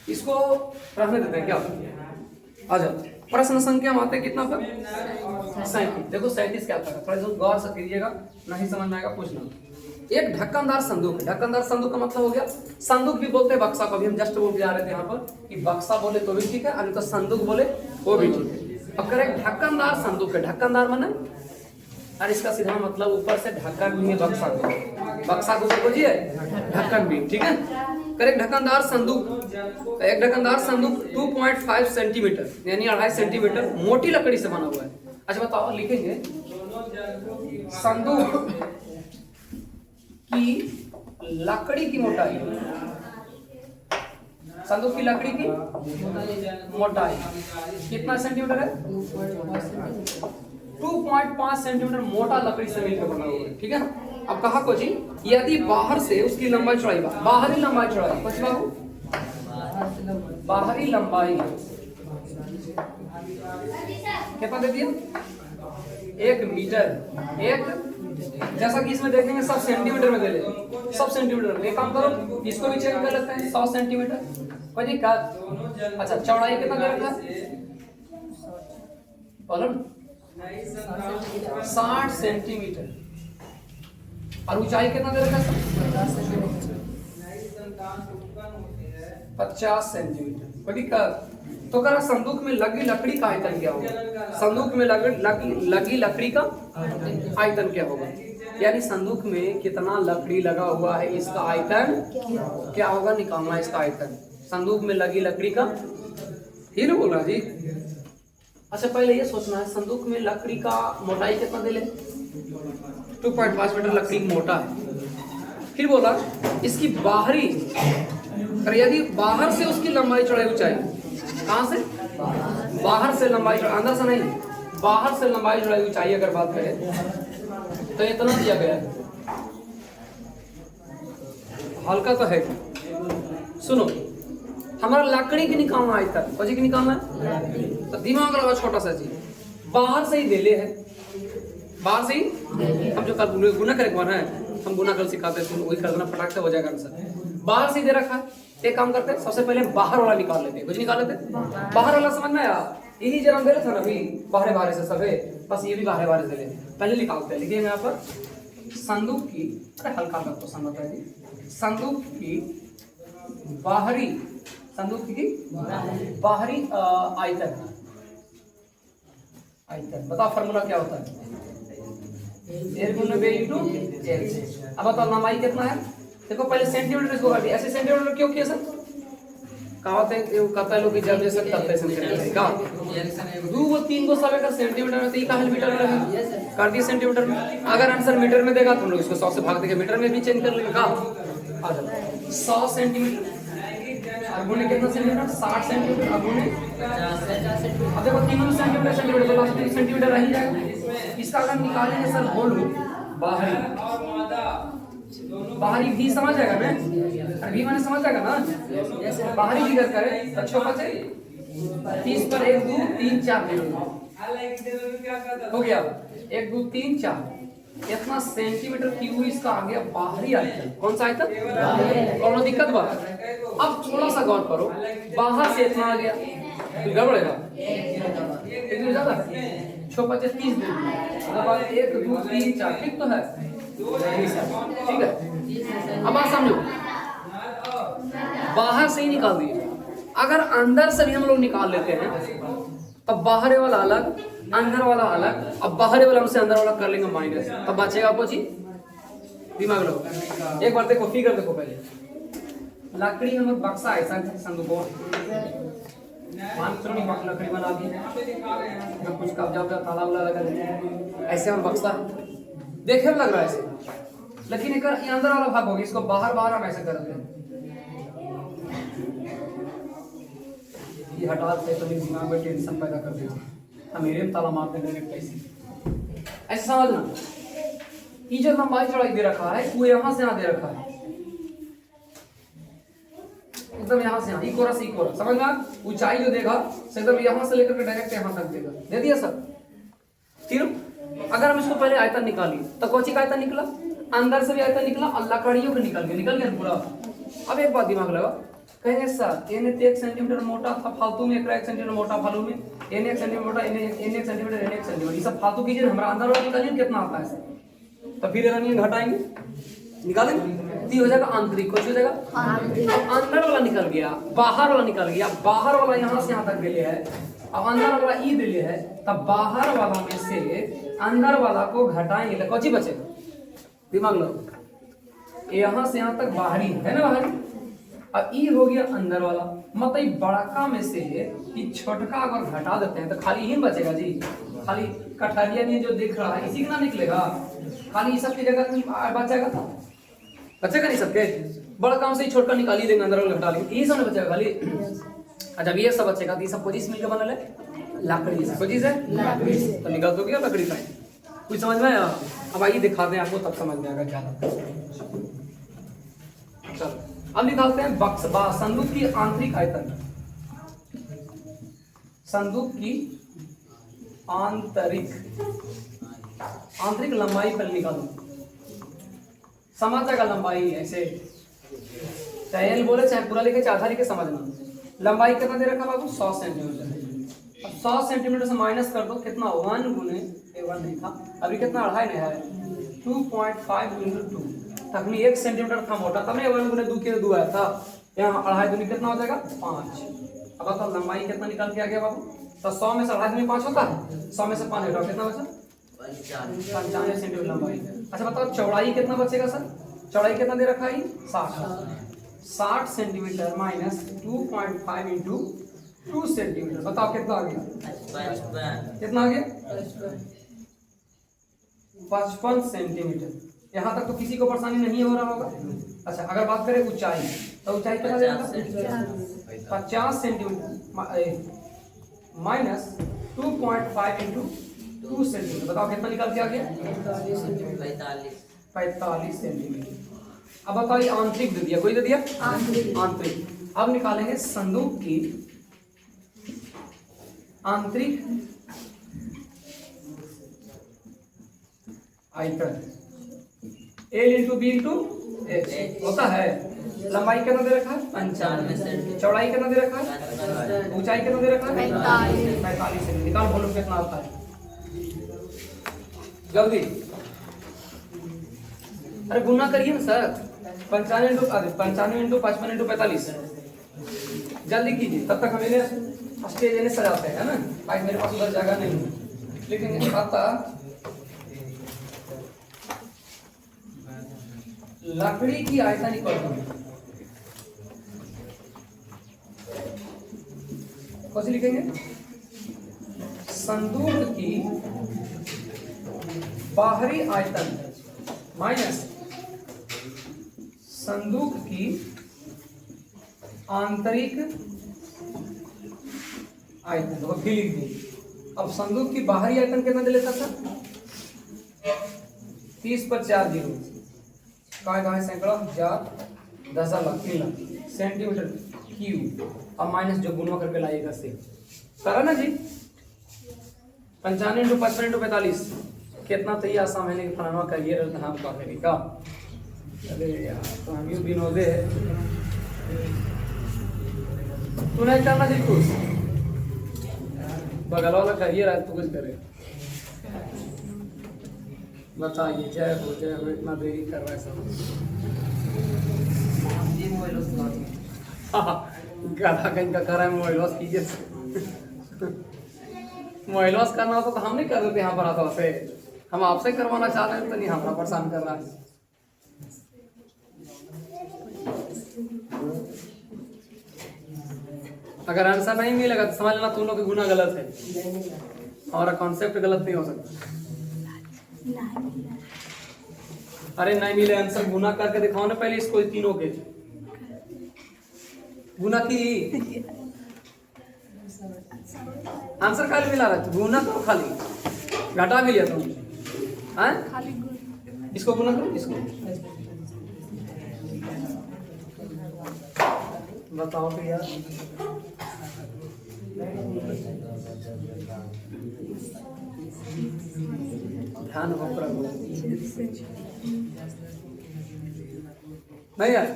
इसको रहने देते हैं क्या? आ जाओ, प्रश्न संख्या में आते कितना पर 37। देखो 37 क्या था, थोड़ा गौर से कीजिएगा, नहीं समझ में आएगा पूछना। एक ढक्कनदार संदूक, ढक्कनदार संदूक का मतलब हो गया, संदूक भी बोलते हैं बक्सा को, अभी हम जस्ट बोल के आ रहे थे यहाँ पर कि बक्सा बोले तो भी ठीक है, अभी तो संदूक बोले वो भी ठीक है। अब करें ढक्कनदार संदूक है, ढक्कनदार माने और इसका सीधा मतलब ऊपर से ढक्कन भी है, बक्सा को, बक्सा को बोलिए ढक्कन भी, ठीक है। करेक्ट, ढक्कनदार संदूक, एक ढक्कनदार संदूक 2.5 सेंटीमीटर यानी 2.5 सेंटीमीटर मोटी लकड़ी से बना हुआ है। अच्छा बताओ, लिखेंगे संदूक की लकड़ी की मोटाई, संदूक की लकड़ी की मोटाई कितना सेंटीमीटर है? 2.5 सेंटीमीटर मोटा लकड़ी से मिलकर बना हुआ है, ठीक है। अब कहा को जी, यदि बाहर से उसकी लंबाई चौड़ाई, बाहरी लंबाई चौड़ाई कुछ बाबू, बाहरी लंबाई कितना दे दिया? 1 मीटर, एक जैसा कि इसमें देखेंगे सब सेंटीमीटर में दे ले, सब सेंटीमीटर में। एक काम करो, इसको भी चेक कर लेते हैं, 100 सेंटीमीटर कोई दिक्कत। अच्छा चौड़ाई कितना दे रखा है? बोलो 60 सेंटीमीटर, और ऊंचाई कितना दे रखा है? 50 सेंटीमीटर कोई दिक्कत। तो करा संदूक में लगी लकड़ी का आयतन क्या होगा? संदूक में लगी लकड़ी का आयतन क्या होगा? यानी संदूक में कितना लकड़ी लगा हुआ है, इसका आयतन क्या होगा, निकालना इसका आयतन। संदूक में लगी लकड़ी का, ही बोला जी। अच्छा पहले ये सोचना है संदूक में लकड़ी का मोटाई कितना दे ले? 2.5 मीटर लकड़ी मोटा है। फिर बोला इसकी बाहरी, यदि बाहर से उसकी लंबाई चौड़ाई ऊंचाई, कहां से? बाहर से लंबाई चौड़ाई, अंदर से नहीं, बाहर से लंबाई चौड़ाई ऊंचाई अगर बात करें तो इतना दिया गया है। हल्का तो है, सुनो हमारा लकड़ी की निकालना आयतन, कौन सी की निकालना है? तो दिमाग लगाओ, छोटा सा चीज बाहर से ही दे ले है, बाहर से ही। हम जो कल गुना करेंगे ना, हम गुना कल सिखाते हैं, वही कर देना, फटाक से हो जाएगा आंसर। बाहर से ही दे रखा है, एक काम करते हैं सबसे पहले बाहर वाला निकाल लेते हैं, कुछ निकाल लेते हैं बाहर वाला, समझ में आया? यही जरा दे रहा था ना अभी, बाहर से सब है, बस ये भी बाहर से ले पहले निकालते हैं। लिखिए यहाँ पर संदूक की, अरे हल्का का क्वेश्चन बताया जी, संदूक की बाहरी, संदूक की बाहरी आयतन, आयतन बताओ फॉर्मूला क्या होता है? अब बताओ लंबाई कितना है? देखो पहले सेंटीमीटर इसको काटिए, ऐसे सेंटीमीटर क्यों किया सर? कहता है लोग कि जब जैसे करते सेंटीमीटर का 2 को 3 को सब अगर सेंटीमीटर में, तो ये कहां मीटर में लगेगा, कर दिए सेंटीमीटर में। अगर आंसर मीटर में देगा तो हम लोग इसको 100 से भाग देंगे, मीटर में भी चेंज कर लेंगे। का 100 सेंटीमीटर गुणे कितना सेंटीमीटर? 60 सेंटीमीटर गुणे, अब देखो 3 सेंटीमीटर सेंटीमीटर तो लास्ट 3 सेंटीमीटर रह ही जाएगा। इसका अगर निकालेंगे सर होल बाहरी, बाहरी भी समझ जाएगा ना, भी मैंने समझ जाएगा ना, बाहरी भी कर करे तो छोटा से 30 पर 1 2 3 4 हो गया, 1 2 3 4 इतना सेंटीमीटर क्यूब इसका आ गया बाहरी आयतन। कौन सा आयतन? कौन दिक्कत बात? अब थोड़ा सा गौर करो, बाहर से इतना आ गया तो गड़बड़ेगा, इतना ज्यादा छोटा 30 दिन 1 2 3 4 ठीक तो है, ठीक है। अब बात समझो, बाहर से ही निकाल दिए, अगर अंदर से भी हम लोग निकाल लेते हैं तब बाहर वाला अलग, अंदर वाला अलग, अब बाहर वाला हमसे अंदर वाला कर लेंगे माइनस, तब बचेगा कुछ ही। दिमाग लो, एक बार देखो फिगर देखो, पहले लकड़ी में बक्सा ऐसा संदूक लकड़ी बना दी, कुछ कब्जा उब्जा ताला वाला लगा, ऐसे हम बक्सा देखे लग रहा है ऐसे, लेकिन एक अंदर वाला भाग होगा, इसको बाहर बाहर हम ऐसे करते हैं, ये हटा दे तो दिमाग में टेंशन पैदा कर देगा, हम मेरे में ताला मार देंगे ऐसे समझना। ये जो लंबाई चौड़ाई दे रखा है वो यहाँ से यहाँ दे रखा है, एकदम यहाँ से यहाँ, इकोरा से इकोरा, समझ में? ऊंचाई जो देगा एकदम यहाँ से लेकर के डायरेक्ट यहाँ तक देगा, दे दिया सर। फिर अगर हम इसको पहले आयतन निकाली तो कौन सी का आयतन निकला? अंदर से भी आयतन निकला और लकड़ियों का निकल गया पूरा। अब एक बात दिमाग लगा, कहेंगे सर एन 1 सेंटीमीटर मोटा था फालतू में, 1 सेंटीमीटर मोटा फालतू में, एन 1 सेंटीमीटर मोटा, एन 1 सेंटीमीटर, एन 1 सेंटीमीटर, ये सब फालतू कीजिए, हमारा अंदर वाला निकालिए कितना आता है, तो फिर रनिंग घटाएंगे निकालेंगे, तो हो जाएगा आंतरिक, कुछ हो जाएगा अंदर वाला निकल गया, बाहर वाला निकल गया, बाहर वाला यहाँ से यहाँ तक दिले है, अब अंदर वाला ई दिले है, तब बाहर वाला में से अंदर वाला को घटाएंगे तो कौन बचेगा, दिमाग लो, यहाँ से यहाँ तक बाहरी है ना, बाहरी, अब ई हो गया अंदर वाला, मतलब बड़का में से ये छोटका अगर घटा देते हैं तो खाली ही बचेगा जी, खाली कटहरिया में जो दिख रहा है इसी का ना निकलेगा, खाली सब की जगह बचेगा, बचेगा नहीं सबके, बड़ा काम से ही छोटका निकाली देंगे, अंदर वाला घटा लेंगे, ये सब नहीं बचेगा खाली। अच्छा ये सब बचेगा तो ये सब को चीज मिलकर बनल है लकड़ी से, कोई चीज है लकड़ी से, तो निकल तो गया लकड़ी का, कुछ समझ में आया, अब आइए दिखाते हैं आपको तब समझ में आएगा ज्यादा। चलो अब निकालते हैं बक्स बा संदूक की आंतरिक आयतन, संदूक की आंतरिक लंबाई पर निकालो, समझ जाएगा लंबाई, ऐसे चाहे एल बोले चाहे पूरा लिखे चाहे आधा लिखे समझना। लंबाई कितना दे रखा बाबू 100 सेंटीमीटर, अब 100 सेंटीमीटर से माइनस कर दो कितना 1 गुने 1 नहीं था, अभी कितना अढ़ाई नहीं है 2.5 × 2, तक में 1 सेंटीमीटर था मोटा, तब में 1 गुने 2 के 2 आया था, यहाँ अढ़ाई दूनी कितना हो जाएगा 5। अब बताओ लंबाई कितना निकल के आ गया बाबू, तो 100 में से अढ़ाई दूनी 5 होता है, 100 में से 5 हटाओ कितना बचा 95 सेंटीमीटर लंबाई। अच्छा बताओ चौड़ाई कितना बचेगा सर, चौड़ाई कितना दे रखा है 60 सेंटीमीटर माइनस 2.5 × 2 सेंटीमीटर, बताओ कितना आ गया, कितना आ गया 55 सेंटीमीटर। यहाँ तक तो किसी को परेशानी नहीं हो रहा होगा। अच्छा अगर बात करें ऊंचाई, तो ऊंचाई कितना जाएगा 50 सेंटीमीटर माइनस 2.5 × 2 सेंटीमीटर, बताओ कितना निकल के आ गया 45 सेंटीमीटर। अब बताओ ये आंतरिक दे दिया, कोई दे दिया आंतरिक। अब निकालेंगे संदूक की आंतरिक आयतन, L × B × H होता है। लंबाई कितना दे रखा है 95, चौड़ाई कितना दे रखा है, ऊंचाई कितना दे रखा है 45 सेंटीमीटर। निकाल वॉल्यूम कितना आता है जल्दी, अरे गुना करिए ना सर, 95 × 55 × 45 जल्दी कीजिए, तब तक हमें स्टेज सजाते हैं ना, भाई मेरे पास उधर जगह नहीं है, लेकिन आता लकड़ी की आयतन इक्वल टू कैसे लिखेंगे, संदूक की बाहरी आयतन माइनस संदूक की आंतरिक आयतन, तो फिर लिख दी। अब संदूक की बाहरी आयतन कितना दे लेता था 30 पर 4 जीरो, कहाँ सैकड़ा 10 लाख 3 लाख सेंटीमीटर क्यूब। अब माइनस जो गुना करके लाइएगा से करा ना जी, 95 × 55 × 45 कितना तो ये आसान है कि फलाना करिए हम कहेंगे का, अरे यार तो हम यूँ विनोदे तू नहीं करना जी कुछ, बगल वाला करिए रहा तू कुछ करे, बताइए जय हो इतना देरी कर रहा है सब। गला कहीं का कर रहा है मोबाइल लॉस कीजिए, मोबाइल लॉस करना होता तो हम नहीं कर देते यहाँ पर आता से, हम आपसे करवाना चाह रहे हैं तो नहीं हमारा परेशान कर रहा है। अगर आंसर नहीं मिलेगा तो समझ लेना तुम लोग की गुना गलत है, हमारा कॉन्सेप्ट गलत नहीं हो सकता। अरे नहीं मिले आंसर गुना करके दिखाओ ना पहले इसको, तीनों के गुना की आंसर खाली मिला रहा है, गुना करो खाली, घटा भी लिया तुम इसको गुना करो, इसको बताओ तो यार, ध्यान हो प्रभु नहीं यार,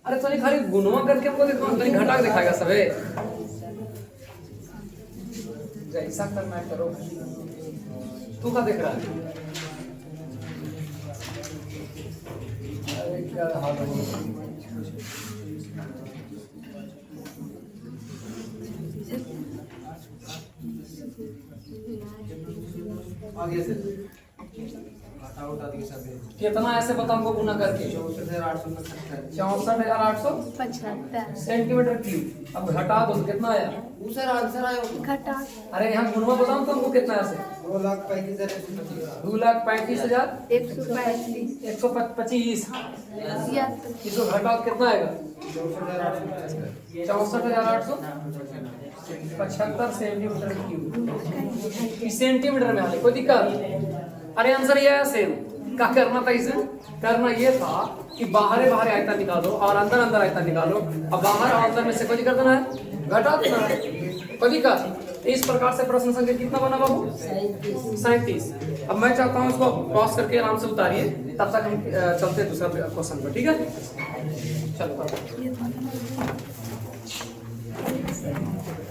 अरे तो खाली गुणवा करके हमको देखो, तो घटा के दिखाएगा सबे। जैसा करना है करो। तू क्या देख रहा है? अरे क्या हाल है? आगे से कितना ऐसे बता हमको गुना करके? 64,875 सेंटीमीटर क्यूब। अब घटा दो तो कितना आया? सर आंसर आया घटा। अरे यहाँ गुणवा बताऊं तो हमको कितना ऐसे? 2,35,125 125। इसको घटाओ कितना आएगा? 64,875 सेंटीमीटर क्यूब। सेंटीमीटर में आने कोई दिक्कत? अरे आंसर ये है सेम। क्या करना था इसे? करना ये था कि बाहर आयतन निकालो और अंदर आयतन निकालो। अब बाहर और अंदर में से कोई करना है, घटा देना है। कोई दिक्कत? इस प्रकार से प्रश्न संख्या कितना बना बाबू? 37। अब मैं चाहता हूँ इसको पॉज करके आराम से उतारिए, तब तक हम चलते हैं दूसरा क्वेश्चन पर। ठीक है, चलो।